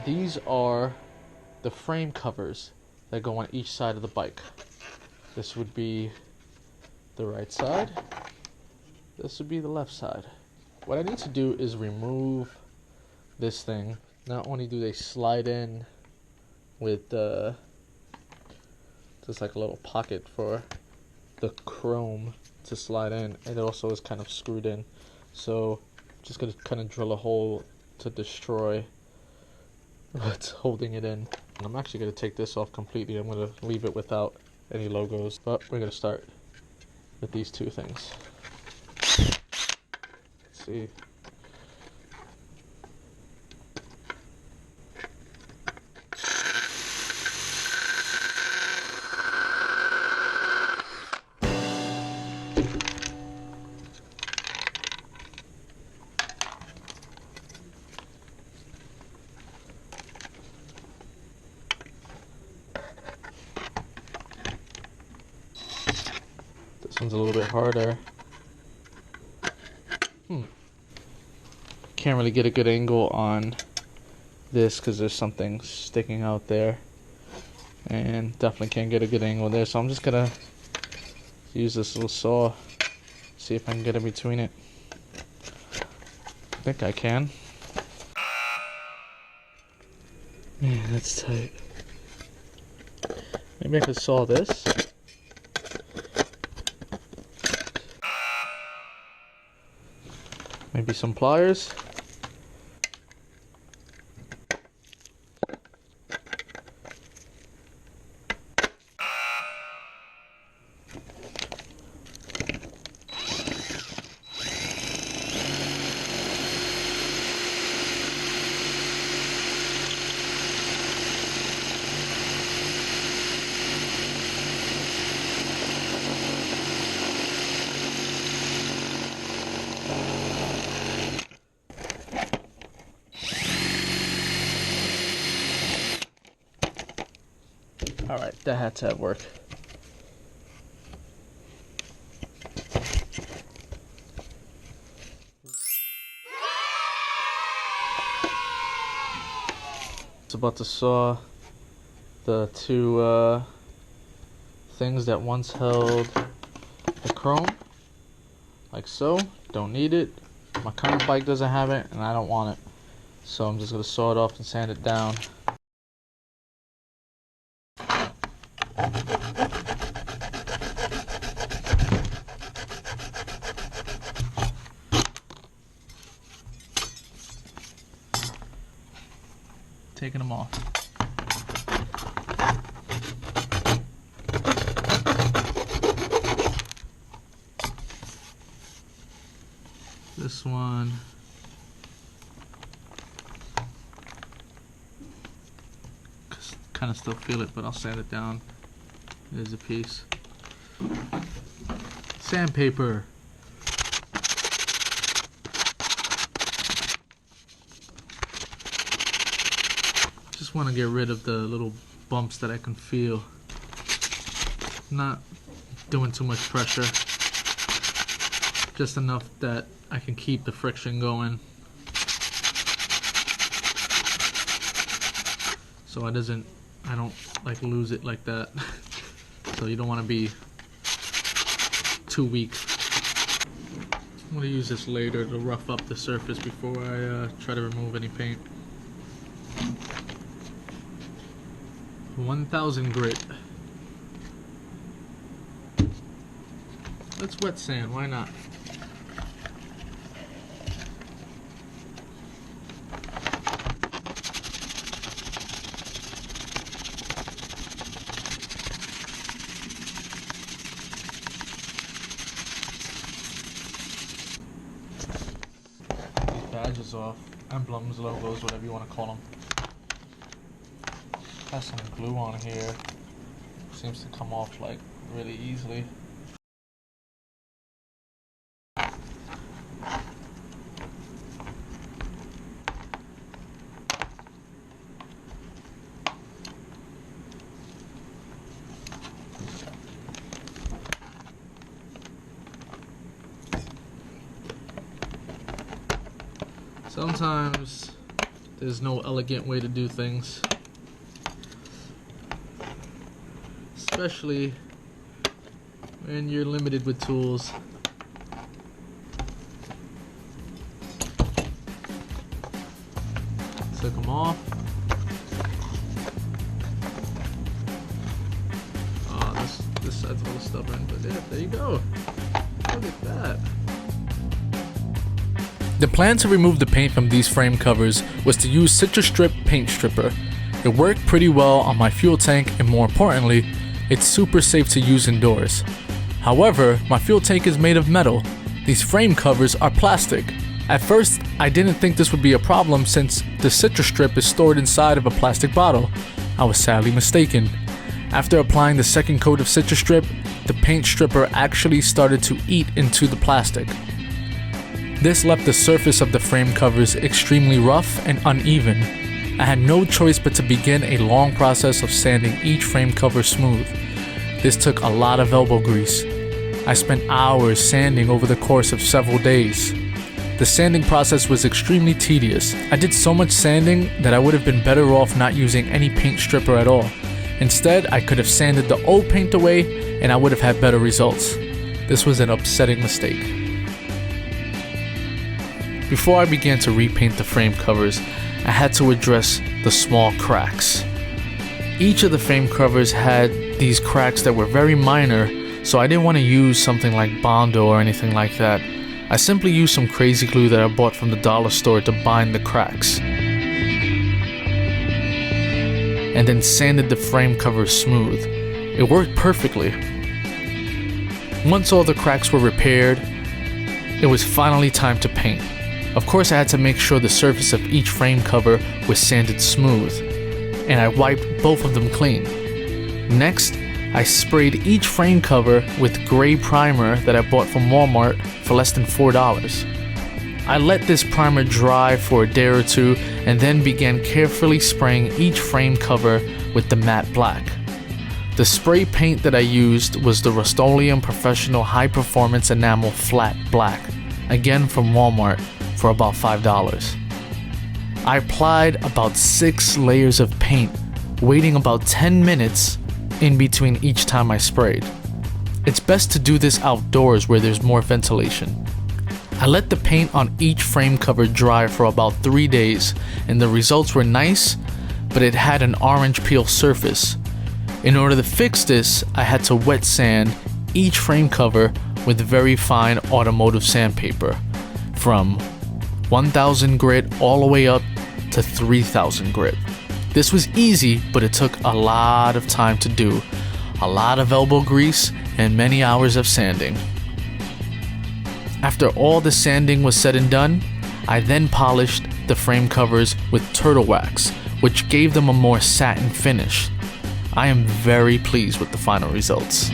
these are the frame covers that go on each side of the bike. This would be the right side. This would be the left side. What I need to do is remove this thing. Not only do they slide in with just like a little pocket for the chrome to slide in, and it also is kind of screwed in. So I'm just gonna kind of drill a hole to destroy what's holding it in. And I'm actually gonna take this off completely. I'm gonna leave it without any logos, but we're gonna start with these two things. Let's see. This one's a little bit harder. Can't really get a good angle on this because there's something sticking out there, and definitely can't get a good angle there, so I'm just gonna use this little saw, see if I can get in between it. I think I can. Man, that's tight. Maybe I could saw this. Maybe some pliers. Alright, that had to work. It's about to saw the two things that once held the chrome, like so. Don't need it. My current bike doesn't have it, and I don't want it. So I'm just going to saw it off and sand it down. Taking them off. This one kind of still feel it, but I'll sand it down. There's a piece. Sandpaper. Just want to get rid of the little bumps that I can feel. Not doing too much pressure. Just enough that I can keep the friction going. So I don't like lose it like that. So you don't want to be too weak. I'm going to use this later to rough up the surface before I try to remove any paint. 1000 grit. Let's wet sand, why not? Badges off, emblems, logos, whatever you want to call them. Has some glue on here. Seems to come off like really easily. Sometimes There's no elegant way to do things, especially when you're limited with tools. Took them off. Oh, this side's a little stubborn, but yeah, there you go. Look at that. The plan to remove the paint from these frame covers was to use Citrus Strip paint stripper. It worked pretty well on my fuel tank, and more importantly, it's super safe to use indoors. However, my fuel tank is made of metal. These frame covers are plastic. At first, I didn't think this would be a problem since the Citrus Strip is stored inside of a plastic bottle. I was sadly mistaken. After applying the second coat of Citrus Strip, the paint stripper actually started to eat into the plastic. This left the surface of the frame covers extremely rough and uneven. I had no choice but to begin a long process of sanding each frame cover smooth. This took a lot of elbow grease. I spent hours sanding over the course of several days. The sanding process was extremely tedious. I did so much sanding that I would have been better off not using any paint stripper at all. Instead, I could have sanded the old paint away and I would have had better results. This was an upsetting mistake. Before I began to repaint the frame covers, I had to address the small cracks. Each of the frame covers had these cracks that were very minor, so I didn't want to use something like Bondo or anything like that. I simply used some crazy glue that I bought from the dollar store to bind the cracks, and then sanded the frame covers smooth. It worked perfectly. Once all the cracks were repaired, it was finally time to paint. Of course, I had to make sure the surface of each frame cover was sanded smooth, and I wiped both of them clean. Next, I sprayed each frame cover with gray primer that I bought from Walmart for less than $4. I let this primer dry for a day or two and then began carefully spraying each frame cover with the matte black. The spray paint that I used was the Rust-Oleum Professional High Performance Enamel Flat Black, again from Walmart, for about $5. I applied about 6 layers of paint, waiting about 10 minutes in between each time I sprayed. It's best to do this outdoors where there's more ventilation. I let the paint on each frame cover dry for about 3 days, and the results were nice, but it had an orange peel surface. In order to fix this, I had to wet sand each frame cover with very fine automotive sandpaper, from 1000 grit all the way up to 3000 grit. This was easy, but it took a lot of time to do, a lot of elbow grease, and many hours of sanding. After all the sanding was said and done, I then polished the frame covers with turtle wax, which gave them a more satin finish. I am very pleased with the final results.